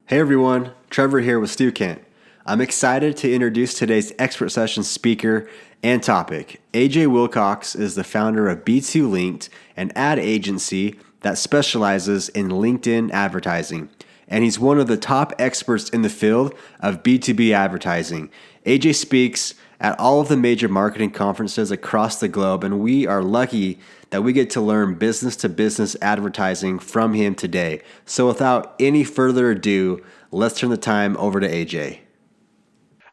Hey everyone, Trevor here with Stukent. I'm excited to introduce today's expert session speaker and topic. AJ Wilcox is the founder of B2 Linked, an ad agency that specializes in LinkedIn advertising. And he's one of the top experts in the field of B2B advertising. AJ speaks at all of the major marketing conferences across the globe, and we are lucky that we get to learn business to business advertising from him today. So without any further ado, let's turn the time over to AJ.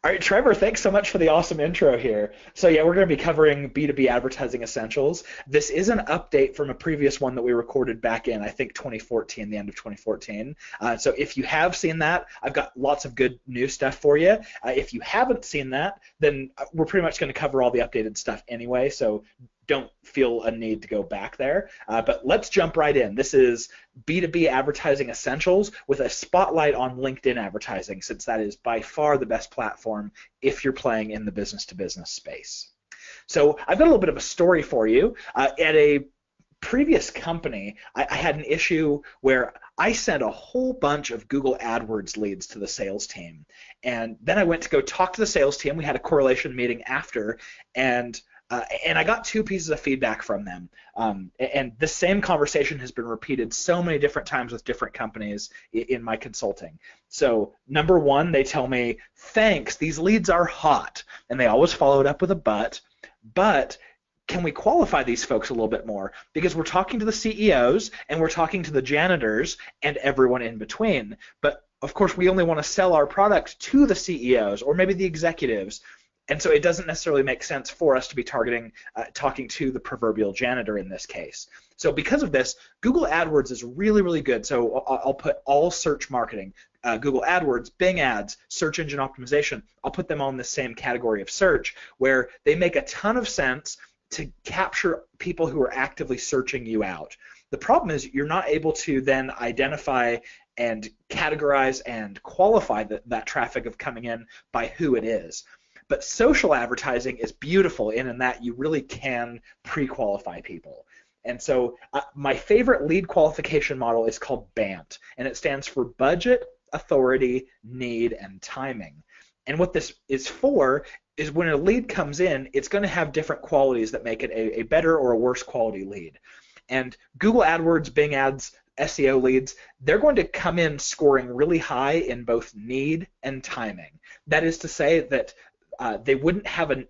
All right, Trevor, thanks so much for the awesome intro here. So yeah, we're going to be covering B2B advertising essentials. This is an update from a previous one that we recorded back in, I think, 2014, the end of 2014. So if you have seen that, I've got lots of good new stuff for you. If you haven't seen that, then we're pretty much going to cover all the updated stuff anyway, so don't feel a need to go back there. But let's jump right in. This is B2B advertising essentials with a spotlight on LinkedIn advertising, since that is by far the best platform if you're playing in the business-to-business space. So I've got a little bit of a story for you. At a previous company, I had an issue where I sent a whole bunch of Google AdWords leads to the sales team. And then I went to go talk to the sales team. We had a correlation meeting after, and I got two pieces of feedback from them. And the same conversation has been repeated so many different times with different companies in my consulting. So number one, they tell me, thanks, these leads are hot. And they always followed up with a but can we qualify these folks a little bit more? Because we're talking to the CEOs and we're talking to the janitors and everyone in between. But of course, we only want to sell our product to the CEOs or maybe the executives. And so it doesn't necessarily make sense for us to be talking to the proverbial janitor in this case. So because of this, Google AdWords is really, really good. So I'll put all search marketing, Google AdWords, Bing Ads, search engine optimization, I'll put them all in the same category of search, where they make a ton of sense to capture people who are actively searching you out. The problem is you're not able to then identify and categorize and qualify that traffic of coming in by who it is. But social advertising is beautiful in that you really can pre-qualify people. And so my favorite lead qualification model is called BANT, and it stands for budget, authority, need, and timing. And what this is for is when a lead comes in, it's going to have different qualities that make it a better or a worse quality lead. And Google AdWords, Bing Ads, SEO leads, they're going to come in scoring really high in both need and timing. That is to say that they wouldn't have a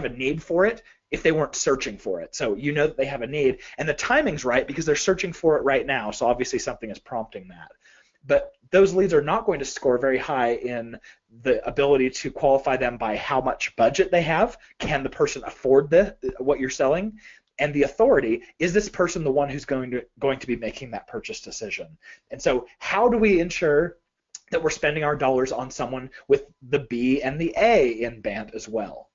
need for it if they weren't searching for it. So you know that they have a need, and the timing's right because they're searching for it right now. So obviously something is prompting that. But those leads are not going to score very high in the ability to qualify them by how much budget they have. Can the person afford what you're selling? And the authority, is this person the one who's going to be making that purchase decision? And so how do we ensure that we're spending our dollars on someone with the B and the A in BANT as well?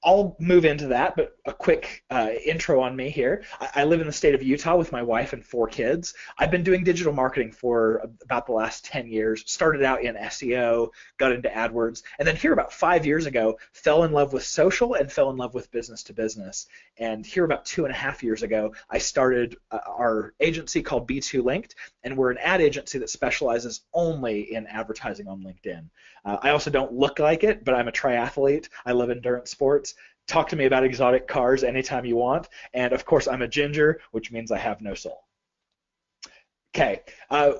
I'll move into that, but a quick intro on me here. I live in the state of Utah with my wife and 4 kids. I've been doing digital marketing for about the last 10 years, started out in SEO, got into AdWords, and then here about 5 years ago, fell in love with social and fell in love with business to business. And here about 2.5 years ago, I started our agency called B2 Linked, and we're an ad agency that specializes only in advertising on LinkedIn. I also don't look like it, but I'm a triathlete. I love endurance sports. Talk to me about exotic cars anytime you want. And of course, I'm a ginger, which means I have no soul. Okay,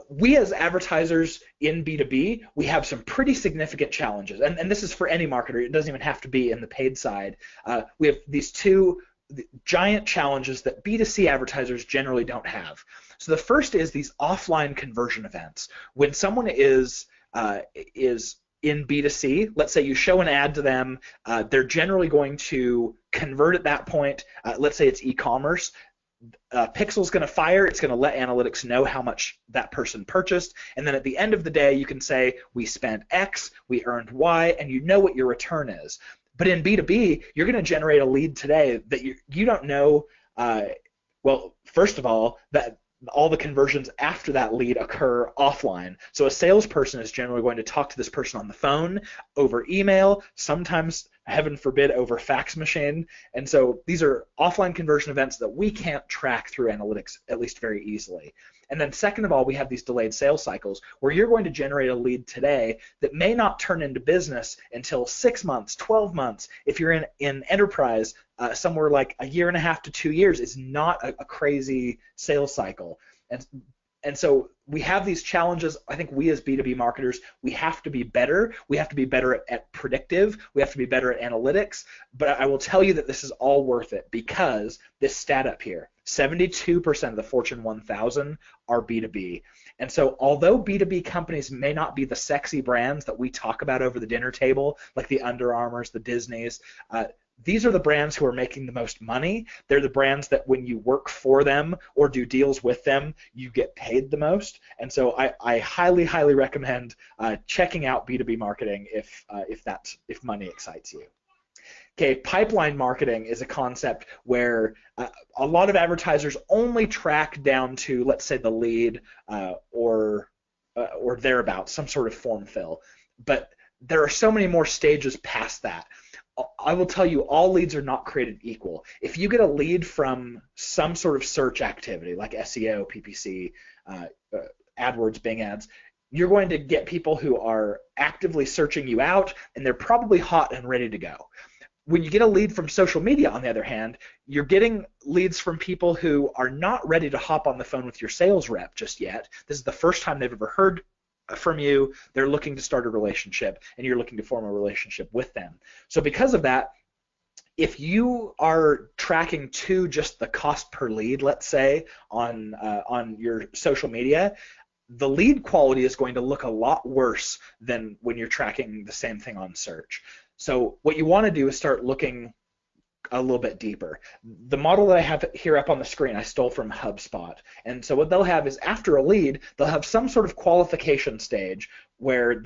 we as advertisers in B2B, we have some pretty significant challenges. And this is for any marketer. It doesn't even have to be in the paid side. We have these two giant challenges that B2C advertisers generally don't have. So the first is these offline conversion events. When someone is in B2C, let's say you show an ad to them, they're generally going to convert at that point. Let's say it's e-commerce. Pixel's going to fire. It's going to let analytics know how much that person purchased, and then at the end of the day, you can say, we spent X, we earned Y, and you know what your return is. But in B2B, you're going to generate a lead today that you don't know. Well, first of all, that all the conversions after that lead occur offline. So a salesperson is generally going to talk to this person on the phone, over email, sometimes heaven forbid, over fax machine. And so these are offline conversion events that we can't track through analytics, at least very easily. And then second of all, we have these delayed sales cycles where you're going to generate a lead today that may not turn into business until 6 months, 12 months. If you're in enterprise, somewhere like a year and a half to 2 years is not a crazy sales cycle. And so we have these challenges. I think we as B2B marketers, we have to be better. We have to be better at predictive. We have to be better at analytics. But I will tell you that this is all worth it because this stat up here, 72% of the Fortune 1000 are B2B. And so although B2B companies may not be the sexy brands that we talk about over the dinner table, like the Under Armours, the Disneys, these are the brands who are making the most money. They're the brands that when you work for them or do deals with them, you get paid the most. And so I highly, highly recommend checking out B2B marketing if money excites you. Okay, pipeline marketing is a concept where a lot of advertisers only track down to, let's say, the lead or thereabouts, some sort of form fill. But there are so many more stages past that. I will tell you, all leads are not created equal. If you get a lead from some sort of search activity like SEO, PPC, AdWords, Bing ads, you're going to get people who are actively searching you out, and they're probably hot and ready to go. When you get a lead from social media, on the other hand, you're getting leads from people who are not ready to hop on the phone with your sales rep just yet. This is the first time they've ever heard from you. They're looking to start a relationship, and you're looking to form a relationship with them. So because of that, if you are tracking to just the cost per lead, let's say, on your social media, the lead quality is going to look a lot worse than when you're tracking the same thing on search. So what you want to do is start looking a little bit deeper. The model that I have here up on the screen, I stole from HubSpot. And so what they'll have is after a lead, they'll have some sort of qualification stage where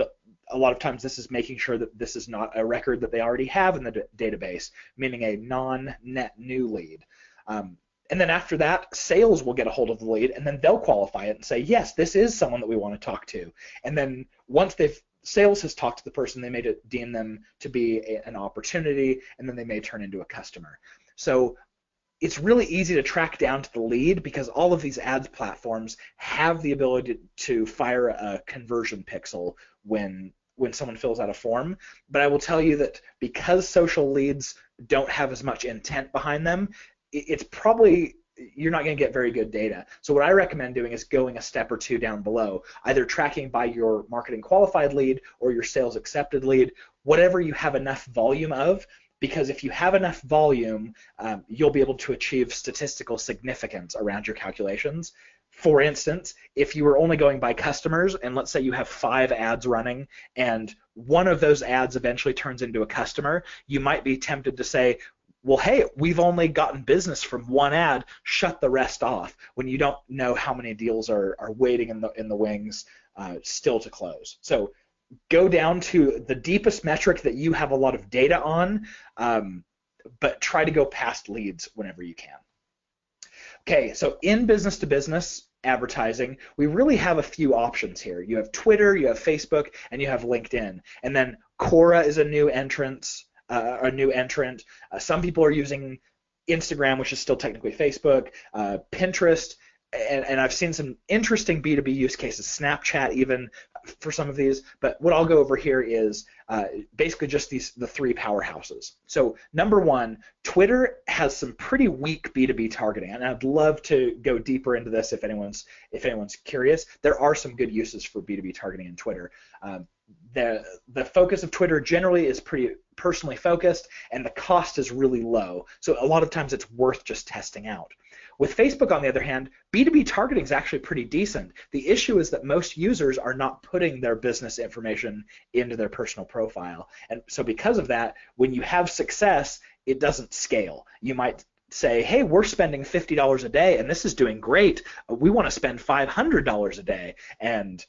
a lot of times this is making sure that this is not a record that they already have in the database, meaning a non-net new lead. And then after that, sales will get a hold of the lead, and then they'll qualify it and say, yes, this is someone that we want to talk to. And then once sales has talked to the person, they may deem them to be an opportunity, and then they may turn into a customer. So it's really easy to track down to the lead because all of these ads platforms have the ability to fire a conversion pixel when someone fills out a form. But I will tell you that because social leads don't have as much intent behind them, it's probably you're not going to get very good data. So what I recommend doing is going a step or two down below, either tracking by your marketing qualified lead or your sales accepted lead, whatever you have enough volume of, because if you have enough volume, you'll be able to achieve statistical significance around your calculations. For instance, if you were only going by customers, and let's say you have 5 ads running, and one of those ads eventually turns into a customer, you might be tempted to say, well, hey, we've only gotten business from one ad, shut the rest off, when you don't know how many deals are waiting in the wings still to close. So go down to the deepest metric that you have a lot of data on, but try to go past leads whenever you can. Okay, so in business-to-business advertising, we really have a few options here. You have Twitter, you have Facebook, and you have LinkedIn. And then Quora is a new entrant. Some people are using Instagram, which is still technically Facebook, Pinterest, and I've seen some interesting B2B use cases, Snapchat even for some of these. But what I'll go over here is basically just the 3 powerhouses. So number 1, Twitter has some pretty weak B2B targeting, and I'd love to go deeper into this if anyone's curious. There are some good uses for B2B targeting in Twitter. The focus of Twitter generally is pretty personally focused, and the cost is really low. So a lot of times it's worth just testing out. With Facebook, on the other hand, B2B targeting is actually pretty decent. The issue is that most users are not putting their business information into their personal profile. And so because of that, when you have success, it doesn't scale. You might say, hey, we're spending $50 a day, and this is doing great. We want to spend $500 a day. And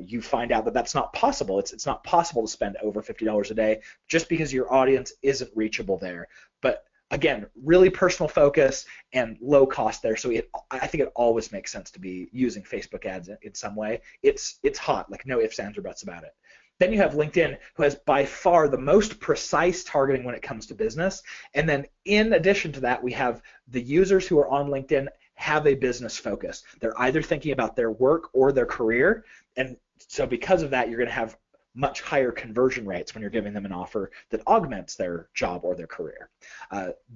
you find out that that's not possible. It's not possible to spend over $50 a day just because your audience isn't reachable there. But again, really personal focus and low cost there. So I think it always makes sense to be using Facebook ads in some way. It's hot, like no ifs, ands, or buts about it. Then you have LinkedIn, who has by far the most precise targeting when it comes to business. And then in addition to that, we have the users who are on LinkedIn have a business focus. They're either thinking about their work or their career. And so because of that, you're going to have much higher conversion rates when you're giving them an offer that augments their job or their career.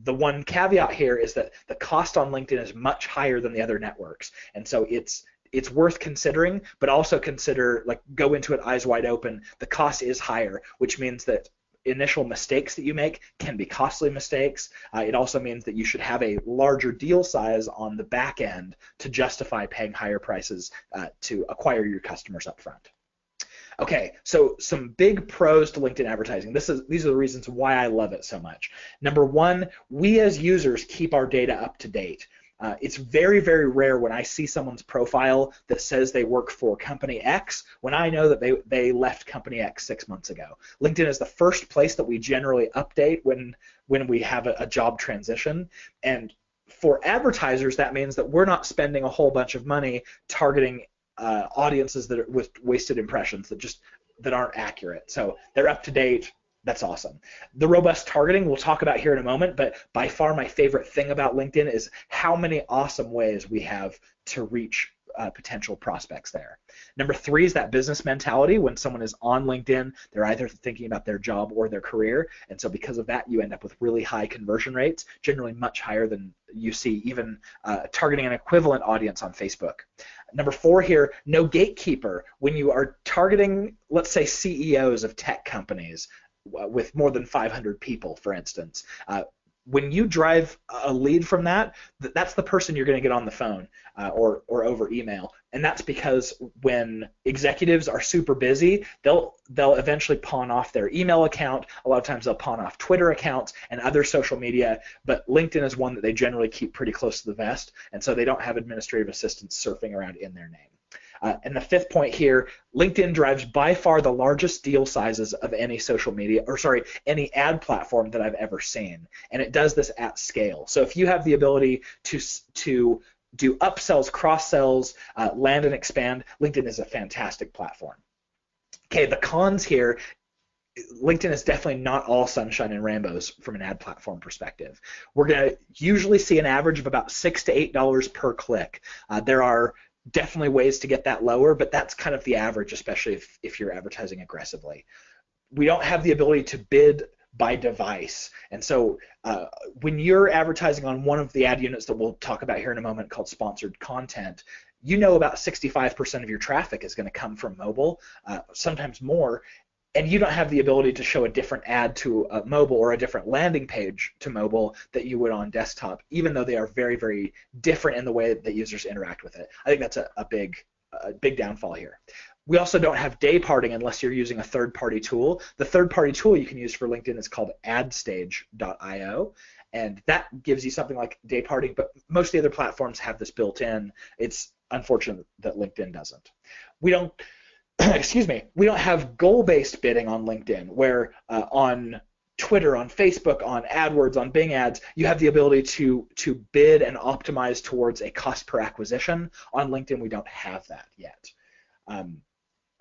The one caveat here is that the cost on LinkedIn is much higher than the other networks. And so it's worth considering, but also consider, like, go into it eyes wide open. The cost is higher, which means that initial mistakes that you make can be costly mistakes. It also means that you should have a larger deal size on the back end to justify paying higher prices to acquire your customers up front. Okay, so some big pros to LinkedIn advertising. These are the reasons why I love it so much. Number one, we as users keep our data up to date. It's very, very rare when I see someone's profile that says they work for company X when I know that they left company X 6 months ago. LinkedIn is the first place that we generally update when we have a job transition. And for advertisers, that means that we're not spending a whole bunch of money targeting audiences that are with wasted impressions that aren't accurate. So they're up to date. That's awesome. The robust targeting we'll talk about here in a moment, but by far my favorite thing about LinkedIn is how many awesome ways we have to reach potential prospects there. Number three is that business mentality. When someone is on LinkedIn, they're either thinking about their job or their career, and so because of that, you end up with really high conversion rates, generally much higher than you see even targeting an equivalent audience on Facebook. Number four here, no gatekeeper. When you are targeting, let's say, CEOs of tech companies, with more than 500 people, for instance. When you drive a lead from that's the person you're going to get on the phone or over email, and that's because when executives are super busy, they'll eventually pawn off their email account. A lot of times they'll pawn off Twitter accounts and other social media, but LinkedIn is one that they generally keep pretty close to the vest, and so they don't have administrative assistants surfing around in their name. And the fifth point here, LinkedIn drives by far the largest deal sizes of any any ad platform that I've ever seen. And it does this at scale. So if you have the ability to do upsells, cross-sells, land and expand, LinkedIn is a fantastic platform. Okay, the cons here, LinkedIn is definitely not all sunshine and rainbows from an ad platform perspective. We're going to usually see an average of about $6 to $8 per click. There are definitely ways to get that lower, but that's kind of the average, especially if you're advertising aggressively. We don't have the ability to bid by device, and so when you're advertising on one of the ad units that we'll talk about here in a moment called sponsored content, you know about 65% of your traffic is going to come from mobile, sometimes more, and you don't have the ability to show a different ad to mobile or a different landing page to mobile that you would on desktop, even though they are very, very different in the way that users interact with it. I think that's a big downfall here. We also don't have day parting unless you're using a third-party tool. The third-party tool you can use for LinkedIn is called AdStage.io, and that gives you something like day parting, but most of the other platforms have this built in. It's unfortunate that LinkedIn doesn't. We don't we don't have goal-based bidding on LinkedIn, where on Twitter, on Facebook, on AdWords, on Bing Ads, you have the ability to bid and optimize towards a cost per acquisition. On LinkedIn, we don't have that yet.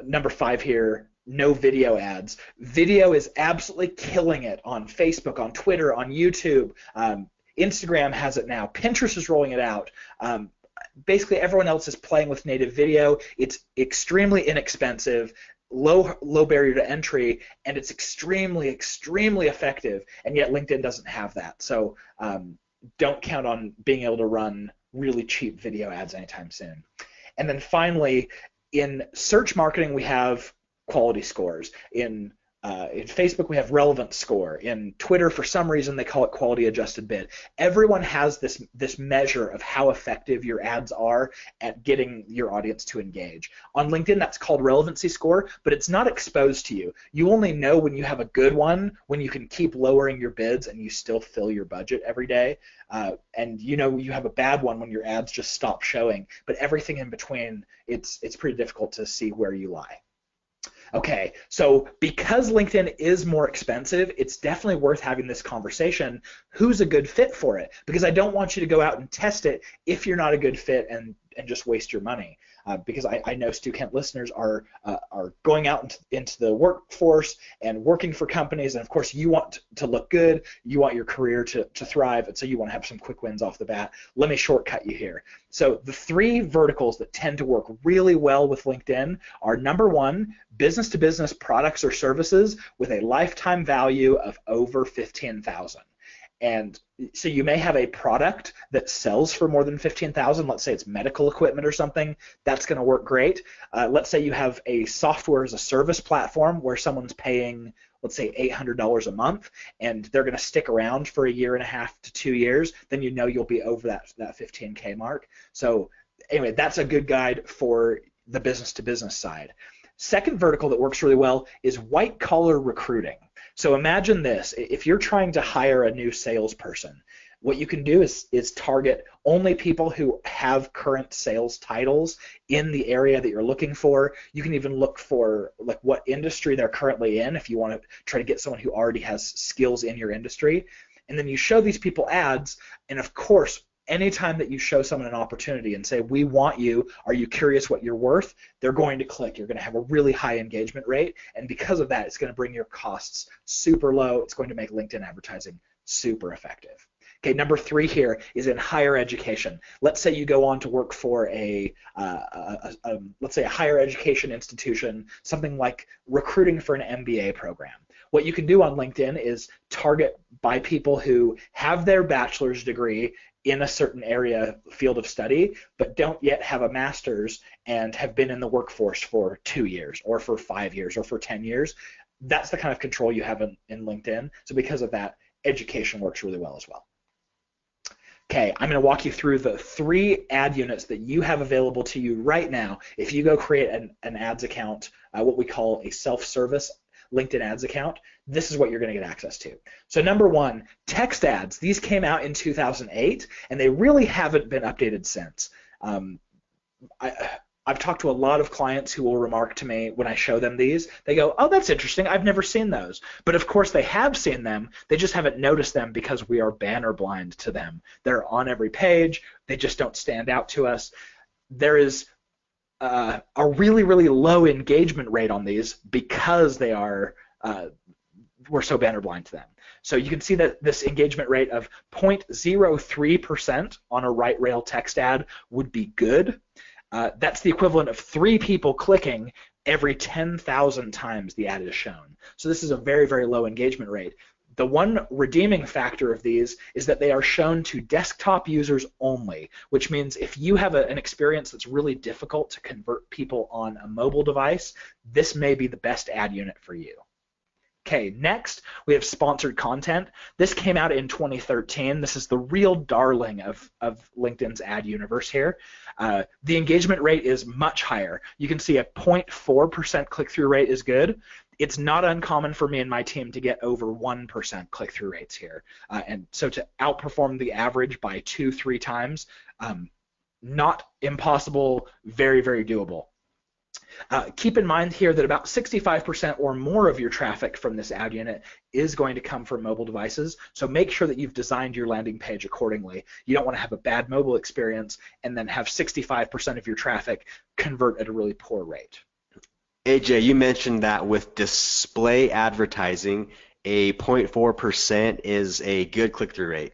Number five here, no video ads. Video is absolutely killing it on Facebook, on Twitter, on YouTube. Instagram has it now. Pinterest is rolling it out. Basically, everyone else is playing with native video. It's extremely inexpensive, low barrier to entry, and it's extremely, extremely effective, and yet LinkedIn doesn't have that. So don't count on being able to run really cheap video ads anytime soon. And then finally, in search marketing, we have quality scores. In Facebook, we have relevance score. In Twitter, for some reason, they call it quality adjusted bid. Everyone has this measure of how effective your ads are at getting your audience to engage. On LinkedIn, that's called relevancy score, but it's not exposed to you. You only know when you have a good one, when you can keep lowering your bids and you still fill your budget every day. And you know you have a bad one when your ads just stop showing. But everything in between, it's pretty difficult to see where you lie. Okay, so because LinkedIn is more expensive, it's definitely worth having this conversation. Who's a good fit for it? Because I don't want you to go out and test it if you're not a good fit and just waste your money. because I know Stukent listeners are going out into the workforce and working for companies, and of course you want to look good, you want your career to thrive, and so you want to have some quick wins off the bat. Let me shortcut you here. So the three verticals that tend to work really well with LinkedIn are, number one, business-to-business products or services with a lifetime value of over 15,000. And so you may have a product that sells for more than 15,000. Let's say it's medical equipment or something. That's going to work great. Let's say you have a software as a service platform where someone's paying, let's say, $800 a month, and they're going to stick around for a year and a half to 2 years. Then you know you'll be over that 15K mark. So anyway, that's a good guide for the business-to-business side. Second vertical that works really well is white-collar recruiting. So imagine this: if you're trying to hire a new salesperson, what you can do is target only people who have current sales titles in the area that you're looking for. You can even look for like what industry they're currently in if you want to try to get someone who already has skills in your industry. And then you show these people ads, and of course, anytime that you show someone an opportunity and say, we want you, are you curious what you're worth, they're going to click. You're going to have a really high engagement rate, and because of that, it's going to bring your costs super low. It's going to make LinkedIn advertising super effective. Okay, number three here is in higher education. Let's say you go on to work for let's say a higher education institution, something like recruiting for an MBA program. What you can do on LinkedIn is target by people who have their bachelor's degree in a certain area, field of study, but don't yet have a master's and have been in the workforce for 2 years or for 5 years or for 10 years. That's the kind of control you have in LinkedIn. So because of that, education works really well as well. Okay, I'm going to walk you through the 3 ad units that you have available to you right now. If you go create an ads account, what we call a self-service LinkedIn ads account, this is what you're going to get access to. So number one, text ads. These came out in 2008, and they really haven't been updated since. I've talked to a lot of clients who will remark to me when I show them these, they go, oh, that's interesting, I've never seen those. But of course they have seen them, they just haven't noticed them because we are banner blind to them. They're on every page, they just don't stand out to us. There is a really, really low engagement rate on these because they are, we're so banner blind to them. So you can see that this engagement rate of 0.03% on a right rail text ad would be good. That's the equivalent of 3 people clicking every 10,000 times the ad is shown. So this is a very, very low engagement rate. The one redeeming factor of these is that they are shown to desktop users only, which means if you have an experience that's really difficult to convert people on a mobile device, this may be the best ad unit for you. Okay, next we have sponsored content. This came out in 2013. This is the real darling of LinkedIn's ad universe here. The engagement rate is much higher. You can see a 0.4% click-through rate is good. It's not uncommon for me and my team to get over 1% click-through rates here. And so to outperform the average by 2-3 times, not impossible, very, very doable. Keep in mind here that about 65% or more of your traffic from this ad unit is going to come from mobile devices, so make sure that you've designed your landing page accordingly. You don't want to have a bad mobile experience and then have 65% of your traffic convert at a really poor rate. AJ, you mentioned that with display advertising, a 0.4% is a good click-through rate.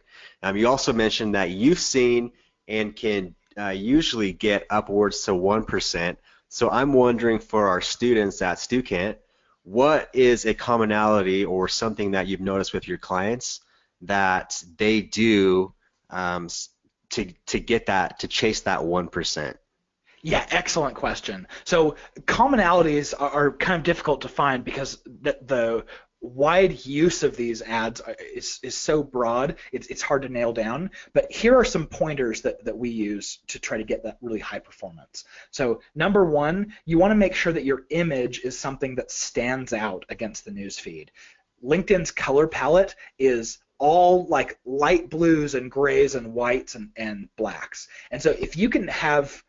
You also mentioned that you've seen and can usually get upwards to 1%. So I'm wondering for our students at Stukent, what is a commonality or something that you've noticed with your clients that they do to get that, to chase that 1%? Yeah, excellent question. So commonalities are kind of difficult to find because the wide use of these ads is so broad, it's hard to nail down. But here are some pointers that we use to try to get that really high performance. So number one, you want to make sure that your image is something that stands out against the news feed. LinkedIn's color palette is all like light blues and grays and whites and blacks. And so if you can have,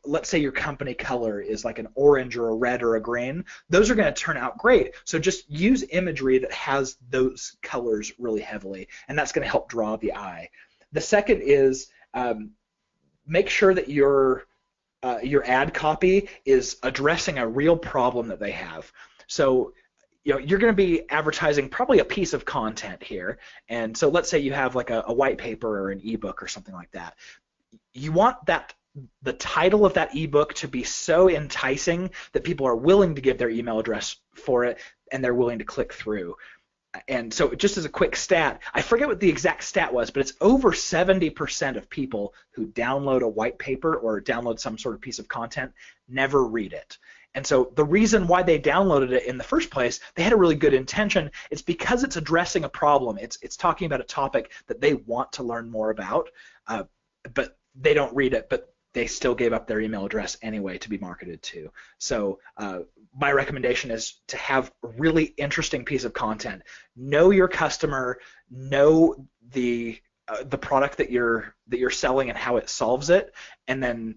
let's say your company color is like an orange or a red or a green, those are going to turn out great. So just use imagery that has those colors really heavily, and that's going to help draw the eye. The second is make sure that your your ad copy is addressing a real problem that they have. So you're going to be advertising probably a piece of content here, and so let's say you have like a white paper or an ebook or something like that. You want the title of that ebook to be so enticing that people are willing to give their email address for it, and they're willing to click through. And so just as a quick stat, I forget what the exact stat was, but it's over 70% of people who download a white paper or download some sort of piece of content never read it. And so the reason why they downloaded it in the first place, they had a really good intention. It's because it's addressing a problem. It's talking about a topic that they want to learn more about, but they don't read it, but they still gave up their email address anyway to be marketed to. So my recommendation is to have a really interesting piece of content. Know your customer, know the product that you're selling and how it solves it, and then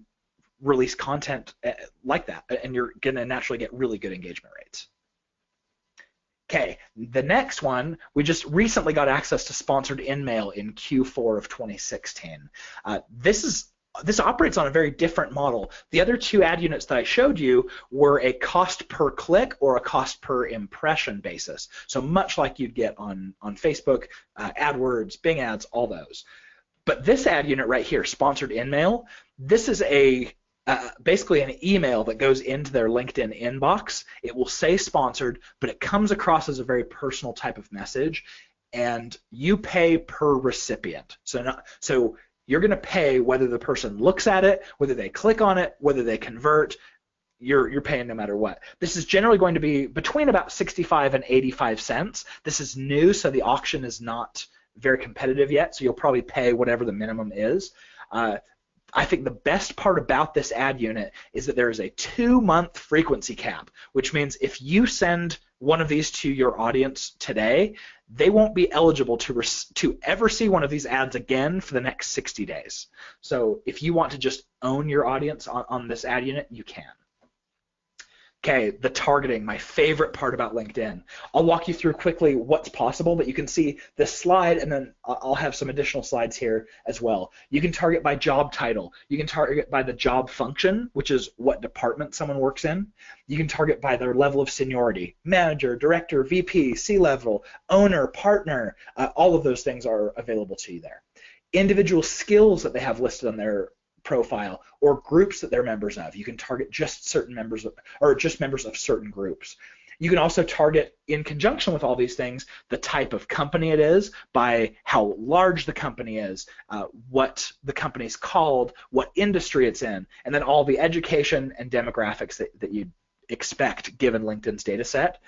release content like that, and you're going to naturally get really good engagement rates. Okay, the next one, we just recently got access to sponsored InMail in Q4 of 2016. This operates on a very different model. The other two ad units that I showed you were a cost per click or a cost per impression basis. So much like you'd get on Facebook, AdWords, Bing ads, all those. But this ad unit right here, sponsored InMail, this is basically an email that goes into their LinkedIn inbox. It will say sponsored, but it comes across as a very personal type of message, and you pay per recipient. So you're going to pay whether the person looks at it, whether they click on it, whether they convert. You're paying no matter what. This is generally going to be between about 65 and 85 cents. This is new, so the auction is not very competitive yet, so you'll probably pay whatever the minimum is. I think the best part about this ad unit is that there is a 2-month frequency cap, which means if you send one of these to your audience today, they won't be eligible to ever see one of these ads again for the next 60 days. So if you want to just own your audience on this ad unit, you can. Okay, the targeting, my favorite part about LinkedIn. I'll walk you through quickly what's possible, but you can see this slide, and then I'll have some additional slides here as well. You can target by job title. You can target by the job function, which is what department someone works in. You can target by their level of seniority, manager, director, VP, C-level, owner, partner. All of those things are available to you there. Individual skills that they have listed on their profile, or groups that they're members of. You can target just certain members or just members of certain groups. You can also target, in conjunction with all these things, the type of company it is, by how large the company is, what the company's called, what industry it's in, and then all the education and demographics that you'd expect given LinkedIn's data set.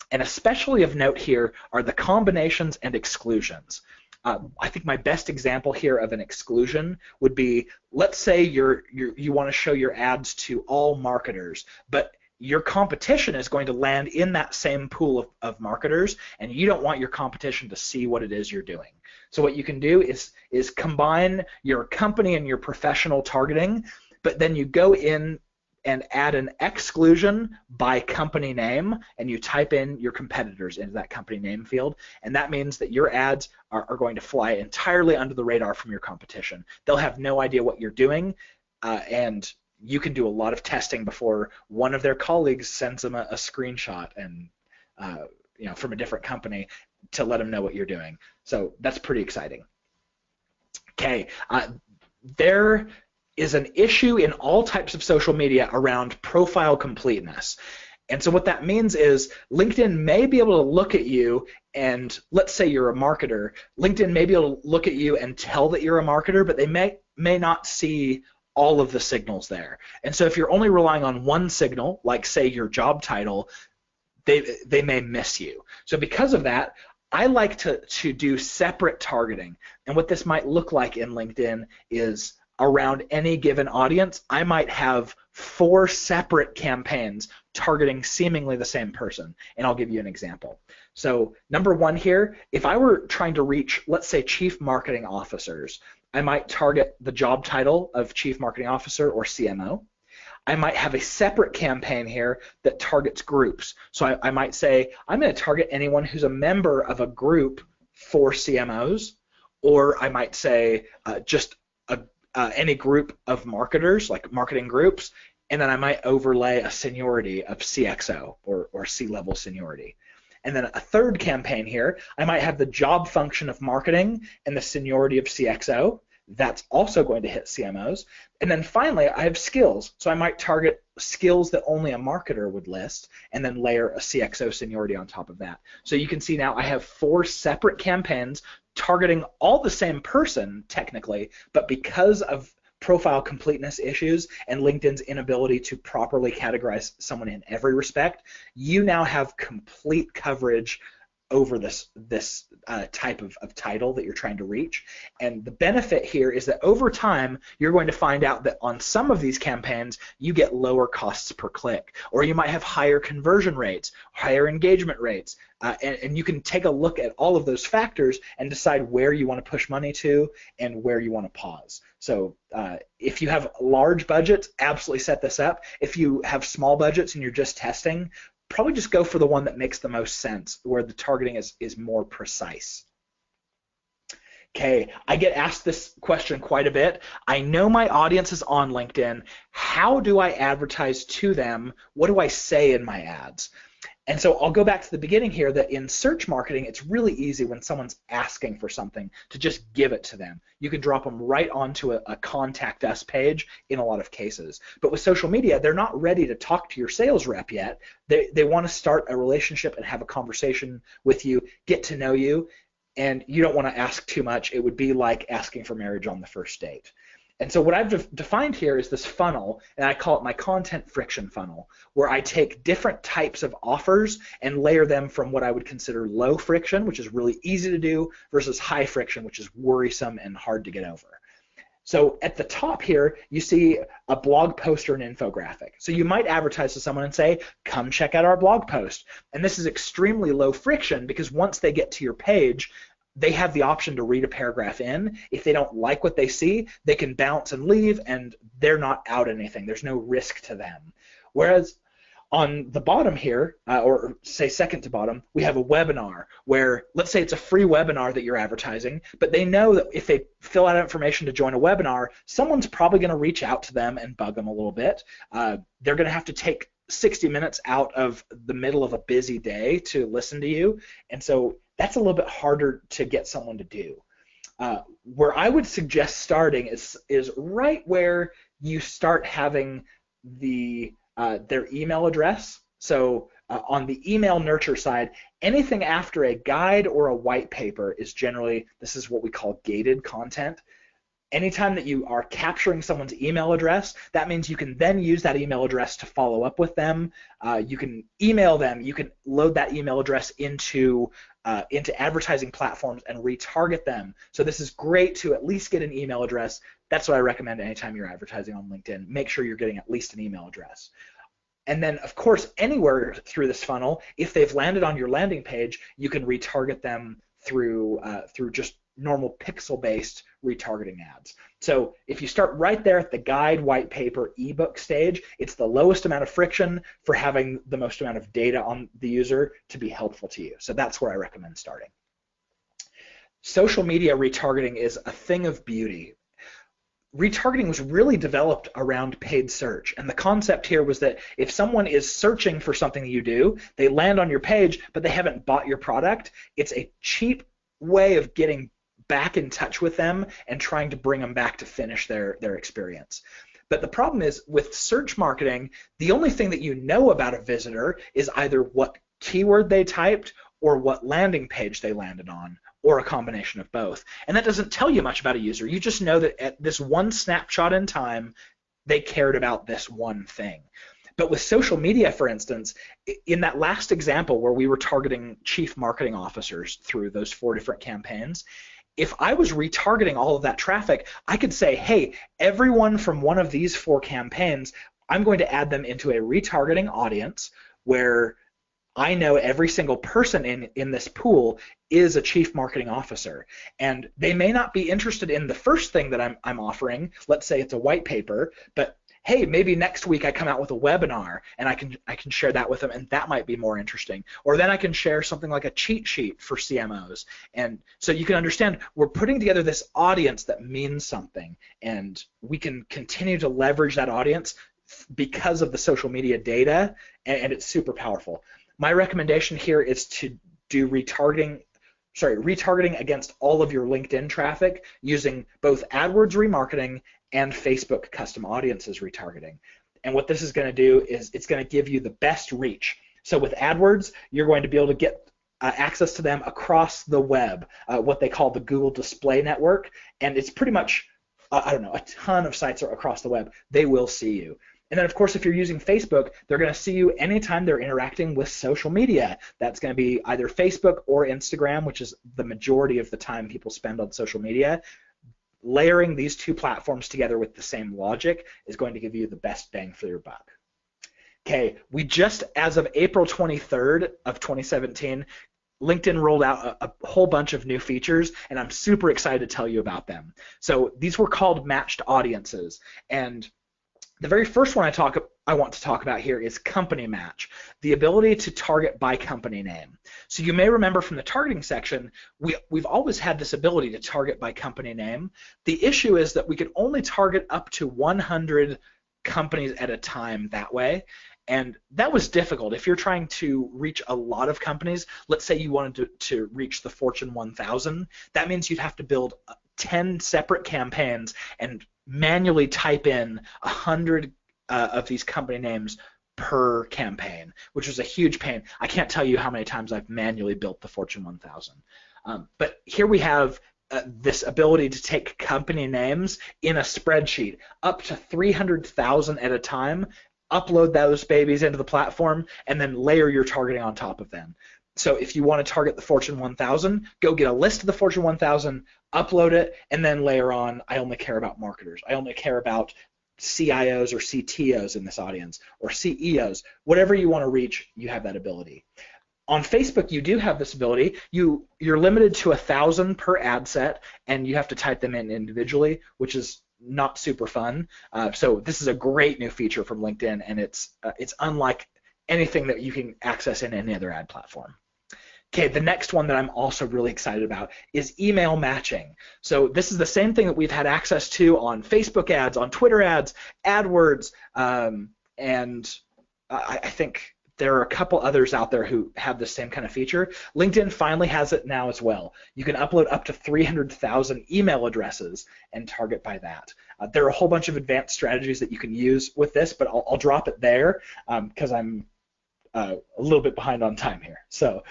And especially of note here are the combinations and exclusions. I think my best example here of an exclusion would be, let's say you want to show your ads to all marketers, but your competition is going to land in that same pool of marketers, and you don't want your competition to see what it is you're doing. So what you can do is combine your company and your professional targeting, but then you go in and add an exclusion by company name, and you type in your competitors into that company name field, and that means that your ads are going to fly entirely under the radar from your competition. They'll have no idea what you're doing, and you can do a lot of testing before one of their colleagues sends them a screenshot and from a different company to let them know what you're doing. So that's pretty exciting. Okay, there is an issue in all types of social media around profile completeness. And so what that means is LinkedIn may be able to look at you, and let's say you're a marketer, LinkedIn may be able to look at you and tell that you're a marketer, but they may not see all of the signals there. And so if you're only relying on one signal, like say your job title, they may miss you. So because of that, I like to do separate targeting. And what this might look like in LinkedIn is around any given audience, I might have 4 separate campaigns targeting seemingly the same person, and I'll give you an example. So number 1 here, if I were trying to reach, let's say, chief marketing officers, I might target the job title of chief marketing officer or CMO. I might have a separate campaign here that targets groups. So I might say, I'm going to target anyone who's a member of a group for CMOs, or I might say just any group of marketers, like marketing groups, and then I might overlay a seniority of CXO or C-level seniority. And then a third campaign here, I might have the job function of marketing and the seniority of CXO. That's also going to hit CMOs. And then finally, I have skills. So I might target skills that only a marketer would list and then layer a CXO seniority on top of that. So you can see now I have 4 separate campaigns targeting all the same person technically, but because of profile completeness issues and LinkedIn's inability to properly categorize someone in every respect, you now have complete coverage over this type of title that you're trying to reach. And the benefit here is that over time, you're going to find out that on some of these campaigns, you get lower costs per click, or you might have higher conversion rates, higher engagement rates, and you can take a look at all of those factors and decide where you want to push money to and where you want to pause. So if you have large budgets, absolutely set this up. If you have small budgets and you're just testing, probably just go for the one that makes the most sense, where the targeting is more precise. Okay, I get asked this question quite a bit. I know my audience is on LinkedIn. How do I advertise to them? What do I say in my ads? And so I'll go back to the beginning here, that in search marketing, it's really easy when someone's asking for something to just give it to them. You can drop them right onto a contact us page in a lot of cases. But with social media, they're not ready to talk to your sales rep yet. They want to start a relationship and have a conversation with you, get to know you, and you don't want to ask too much. It would be like asking for marriage on the first date. And so what I've defined here is this funnel, and I call it my content friction funnel, where I take different types of offers and layer them from what I would consider low friction, which is really easy to do, versus high friction, which is worrisome and hard to get over. So at the top here, you see a blog post or an infographic. So you might advertise to someone and say, come check out our blog post. And this is extremely low friction, because once they get to your page, they have the option to read a paragraph in. If they don't like what they see, they can bounce and leave, and they're not out anything. There's no risk to them. Whereas on the bottom here, or say second to bottom, we have a webinar where, let's say it's a free webinar that you're advertising, but they know that if they fill out information to join a webinar, someone's probably going to reach out to them and bug them a little bit. They're going to have to take 60 minutes out of the middle of a busy day to listen to you, and so that's a little bit harder to get someone to do. Where I would suggest starting is right where you start having their email address. So on the email nurture side, anything after a guide or a white paper is generally, this is what we call gated content. Anytime that you are capturing someone's email address, that means you can then use that email address to follow up with them. You can email them. You can load that email address into advertising platforms and retarget them. So this is great to at least get an email address. That's what I recommend anytime you're advertising on LinkedIn. Make sure you're getting at least an email address. And then, of course, anywhere through this funnel, if they've landed on your landing page, you can retarget them through just normal pixel-based retargeting ads. So if you start right there at the guide, white paper, ebook stage, it's the lowest amount of friction for having the most amount of data on the user to be helpful to you. So that's where I recommend starting. Social media retargeting is a thing of beauty. Retargeting was really developed around paid search, and the concept here was that if someone is searching for something that you do, they land on your page, but they haven't bought your product, it's a cheap way of getting back in touch with them and trying to bring them back to finish their experience. But the problem is with search marketing, the only thing that you know about a visitor is either what keyword they typed or what landing page they landed on, or a combination of both. And that doesn't tell you much about a user. You just know that at this one snapshot in time, they cared about this one thing. But with social media, for instance, in that last example where we were targeting chief marketing officers through those 4 different campaigns, if I was retargeting all of that traffic, I could say, hey, everyone from one of these 4 campaigns, I'm going to add them into a retargeting audience where I know every single person in this pool is a chief marketing officer. And they may not be interested in the first thing that I'm offering. Let's say it's a white paper, but hey, maybe next week I come out with a webinar and I can share that with them, and that might be more interesting. Or then I can share something like a cheat sheet for CMOs. And so you can understand we're putting together this audience that means something, and we can continue to leverage that audience because of the social media data, and it's super powerful. My recommendation here is to do retargeting against all of your LinkedIn traffic using both AdWords remarketing and Facebook custom audiences retargeting. And what this is going to do is it's going to give you the best reach. So with AdWords, you're going to be able to get access to them across the web, what they call the Google Display Network, and it's pretty much, I don't know, a ton of sites across the web. They will see you. And then, of course, if you're using Facebook, they're going to see you anytime they're interacting with social media. That's going to be either Facebook or Instagram, which is the majority of the time people spend on social media. Layering these two platforms together with the same logic is going to give you the best bang for your buck. Okay, we just, as of April 23rd of 2017, LinkedIn rolled out a whole bunch of new features, and I'm super excited to tell you about them. So these were called matched audiences, and the very first one I want to talk about here is company match, the ability to target by company name. So you may remember from the targeting section, we've always had this ability to target by company name. The issue is that we could only target up to 100 companies at a time that way, and that was difficult. If you're trying to reach a lot of companies, let's say you wanted to reach the Fortune 1000, that means you'd have to build 10 separate campaigns and manually type in 100 of these company names per campaign, which was a huge pain. I can't tell you how many times I've manually built the Fortune 1000. But here we have this ability to take company names in a spreadsheet, up to 300,000 at a time, upload those babies into the platform, and then layer your targeting on top of them. So if you want to target the Fortune 1000, go get a list of the Fortune 1000, upload it, and then layer on, I only care about marketers. I only care about CIOs or CTOs in this audience, or CEOs. Whatever you want to reach, you have that ability. On Facebook, you do have this ability. You're limited to 1,000 per ad set, and you have to type them in individually, which is not super fun. So this is a great new feature from LinkedIn, and it's unlike anything that you can access in any other ad platform. Okay, the next one that I'm also really excited about is email matching. So this is the same thing that we've had access to on Facebook ads, on Twitter ads, AdWords, and I think there are a couple others out there who have the same kind of feature. LinkedIn finally has it now as well. You can upload up to 300,000 email addresses and target by that. There are a whole bunch of advanced strategies that you can use with this, but I'll drop it there because I'm a little bit behind on time here. So,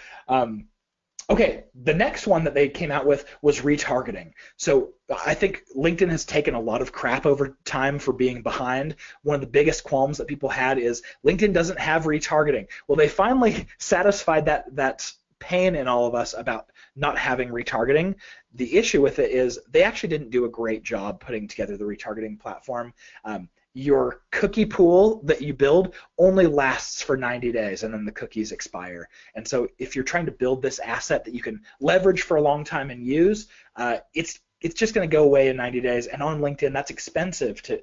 okay, the next one that they came out with was retargeting. So I think LinkedIn has taken a lot of crap over time for being behind. One of the biggest qualms that people had is LinkedIn doesn't have retargeting. Well, they finally satisfied that pain in all of us about not having retargeting. The issue with it is they actually didn't do a great job putting together the retargeting platform. Your cookie pool that you build only lasts for 90 days and then the cookies expire. And so if you're trying to build this asset that you can leverage for a long time and use, it's just going to go away in 90 days. And on LinkedIn, that's expensive to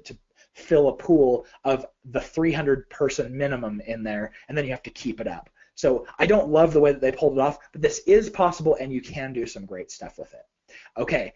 fill a pool of the 300-person minimum in there, and then you have to keep it up. So I don't love the way that they pulled it off, but this is possible, and you can do some great stuff with it. Okay.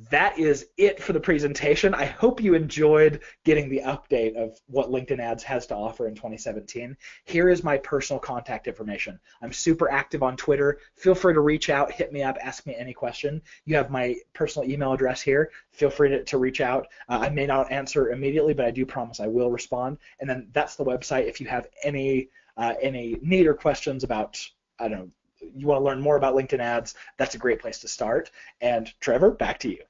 That is it for the presentation. I hope you enjoyed getting the update of what LinkedIn Ads has to offer in 2017. Here is my personal contact information. I'm super active on Twitter. Feel free to reach out, hit me up, ask me any question. You have my personal email address here. Feel free to reach out. I may not answer immediately, but I do promise I will respond. And then that's the website. If you have any need or questions about, I don't know, you want to learn more about LinkedIn Ads, that's a great place to start. And Trevor, back to you.